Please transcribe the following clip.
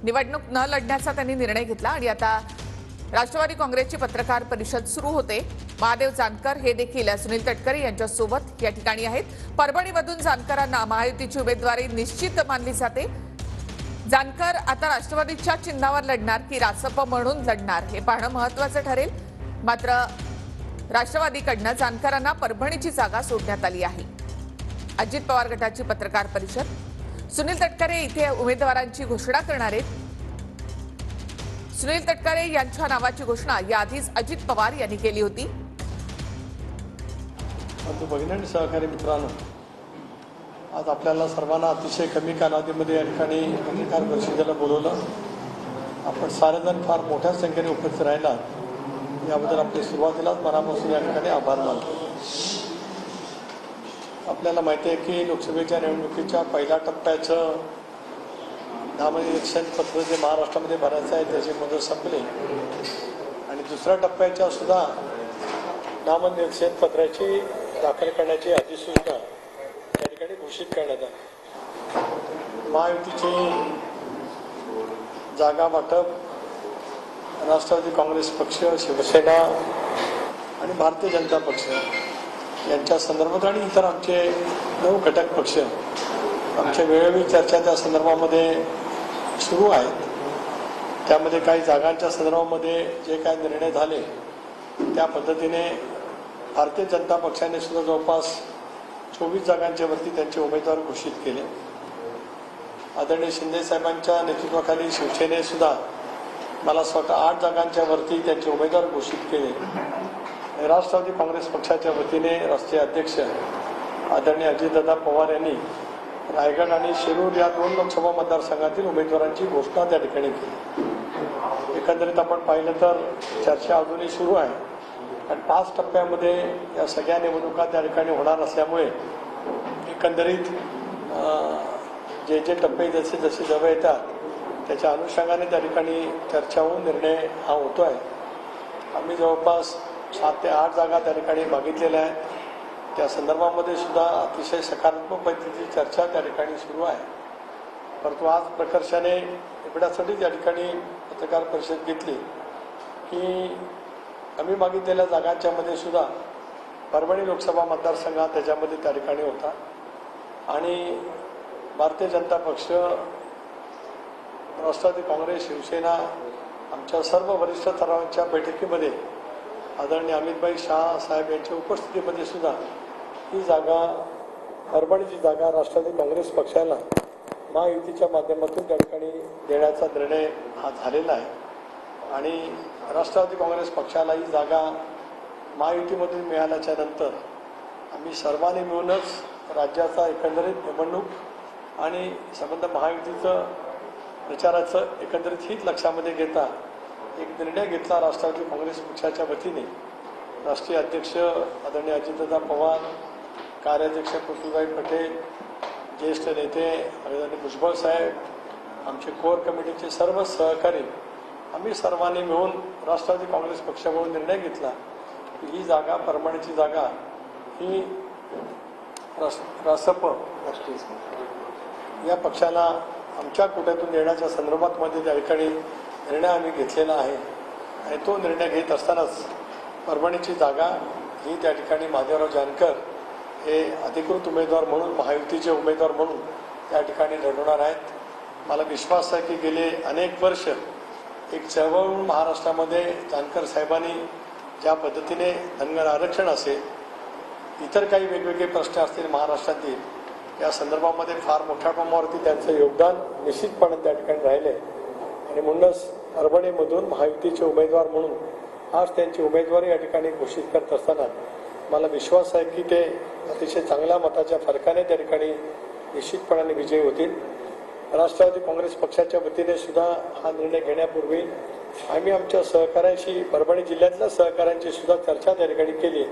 निवडणूक न लढण्याचा त्यांनी निर्णय घेतला आणि आता राष्ट्रवादी काँग्रेसची पत्रकार परिषद सुरू होते। महादेव जानकर हे देखील सुनील तटकरे यांच्या सोबत या ठिकाणी आहेत। परभणीमधून जानकरांना महायुतीची उमेदवारी निश्चित मानली जाते। जानकर आता राष्ट्रवादीच्या चिन्हावर लढणार की रासप म्हणून लढणार हे पाहणं महत्त्वाचं ठरेल। मात्र राष्ट्रवादीकडनं जानकरांना परभणीची जागा सोडण्यात आली आहे। अजित पवार गटाची पत्रकार परिषद, सुनील तटकरे इथे उमेदवारांची घोषणा करणार आहेत। सुनील तटकरे यांच्या नावाची घोषणा याआधीच अजित पवार यांनी केली होती। भगिनी सहकारी मित्रांनो, आज आपल्याला सर्वांना अतिशय कमी कालावधीमध्ये या ठिकाणी पत्रकार परिषदेला बोलवलं। आपण सारेजण फार मोठ्या संख्येने उपस्थित राहिला याबद्दल आपले सुरुवातीलाच मनापासून या ठिकाणी आभार मानतो। आपल्याला माहिती आहे की लोकसभेच्या निवडणुकीच्या पहिल्या टप्प्याचं नामनिर्देशन पत्र जे महाराष्ट्रामध्ये भरायचं आहे त्याची मुदत संपली आणि दुसऱ्या टप्प्याच्या सुद्धा नामनिर्देशन पत्राची दाखल करण्याची अधिसूचना या ठिकाणी घोषित करण्यात आली। महायुतीची जागा वाटप राष्ट्रवादी काँग्रेस पक्ष, शिवसेना आणि भारतीय जनता पक्ष यांच्या संदर्भात आणि इतर आमचे 9 घटक पक्ष आमच्या वेळोवेळी चर्चा त्या संदर्भामध्ये सुरू आहेत। त्यामध्ये काही जागांच्या संदर्भामध्ये जे काही निर्णय झाले त्या पद्धतीने भारतीय जनता पक्षाने सुद्धा जवळपास 24 जागांच्या वरती त्यांचे उमेदवार घोषित केले। आदरणीय शिंदे साहेबांच्या नेतृत्वाखाली शिवसेनेने सुद्धा मला असं वाटतं 8 जागांच्या वरती त्यांचे उमेदवार घोषित केले। राष्ट्रवादी काँग्रेस पक्षाच्या वतीने राष्ट्रीय अध्यक्ष आदरणीय अजितदादा पवार यांनी रायगड आणि शिरूर या 2 लोकसभा मतदारसंघातील उमेदवारांची घोषणा त्या ठिकाणी केली। एकंदरीत आपण पाहिलं तर चर्चा अजूनही सुरू आहे आणि 5 टप्प्यामध्ये या सगळ्या निवडणुका त्या ठिकाणी होणार असल्यामुळे एकंदरीत जे जे टप्पे जसे जसे जवळ येतात त्याच्या अनुषंगाने त्या ठिकाणी चर्चा होऊन निर्णय हा होतो आहे। आम्ही जवळपास 7 ते 8 जागा त्या ठिकाणी मागितलेल्या आहेत। त्या संदर्भामध्ये सुद्धा अतिशय सकारात्मक पद्धतीची चर्चा त्या ठिकाणी सुरू आहे। परंतु आज प्रकर्षाने एवढ्यासाठी त्या ठिकाणी पत्रकार परिषद घेतली की आम्ही मागितलेल्या जागांच्या मध्ये सुद्धा परभणी लोकसभा मतदारसंघ त्याच्यामध्ये त्या ठिकाणी होता आणि भारतीय जनता पक्ष, राष्ट्रवादी काँग्रेस, शिवसेना आमच्या सर्व वरिष्ठ स्तरावरच्या बैठकीमध्ये आदरणीय अमितभाई शाह साहेब यांच्या उपस्थितीमध्ये सुद्धा ही जागा, परभणीची जागा राष्ट्रवादी काँग्रेस पक्षाला महायुतीच्या माध्यमातून त्या ठिकाणी देण्याचा निर्णय हा झालेला आहे आणि राष्ट्रवादी काँग्रेस पक्षाला ही जागा महायुतीमधून मिळाल्याच्या नंतर आम्ही सर्वांनी मिळूनच राज्याचा एकंदरीत निवडणूक आणि संबंध महायुतीचं प्रचाराचं एकंदरीत हित लक्षामध्ये घेता एक निर्णय घेतला। राष्ट्रवादी काँग्रेस पक्षाच्या वतीने राष्ट्रीय अध्यक्ष आदरणीय अजितदादा पवार, कार्याध्यक्ष पृथ्वीभाई पटेल, ज्येष्ठ नेते आदरणीय भुजबळ साहेब, आमचे कोर कमिटीचे सर्व सहकारी आम्ही सर्वांनी मिळून राष्ट्रवादी काँग्रेस पक्षाकडून निर्णय घेतला की ही जागा, परभणीची जागा ही रासप या पक्षाला आमच्या कोट्यातून देण्याच्या संदर्भात मध्ये त्या ठिकाणी निर्णय आम्ही घेतलेला आहे आणि तो निर्णय घेत असतानाच परभणीची जागा ही त्या ठिकाणी महादेवराव जानकर हे अधिकृत उमेदवार म्हणून, महायुतीचे उमेदवार म्हणून त्या ठिकाणी लढवणार आहेत। मला विश्वास आहे की गेले अनेक वर्ष एक चळवळ महाराष्ट्रामध्ये जानकर साहेबांनी ज्या पद्धतीने धनगर आरक्षण असेल, इतर काही वेगवेगळे प्रश्न असतील महाराष्ट्रातील, या संदर्भामध्ये फार मोठ्या प्रमाणावरती त्यांचं योगदान निश्चितपणे त्या ठिकाणी राहिले आणि म्हणूनच परभणीमधून महायुतीचे उमेदवार म्हणून आज त्यांची उमेदवारी या ठिकाणी घोषित करत असताना मला विश्वास आहे की ते अतिशय चांगल्या मताच्या फरकाने त्या ठिकाणी निश्चितपणाने विजयी होतील। राष्ट्रवादी काँग्रेस पक्षाच्या वतीने सुद्धा हा निर्णय घेण्यापूर्वी आम्ही आमच्या सहकाऱ्यांशी, परभणी जिल्ह्यातल्या सहकाऱ्यांची सुद्धा चर्चा त्या ठिकाणी केली।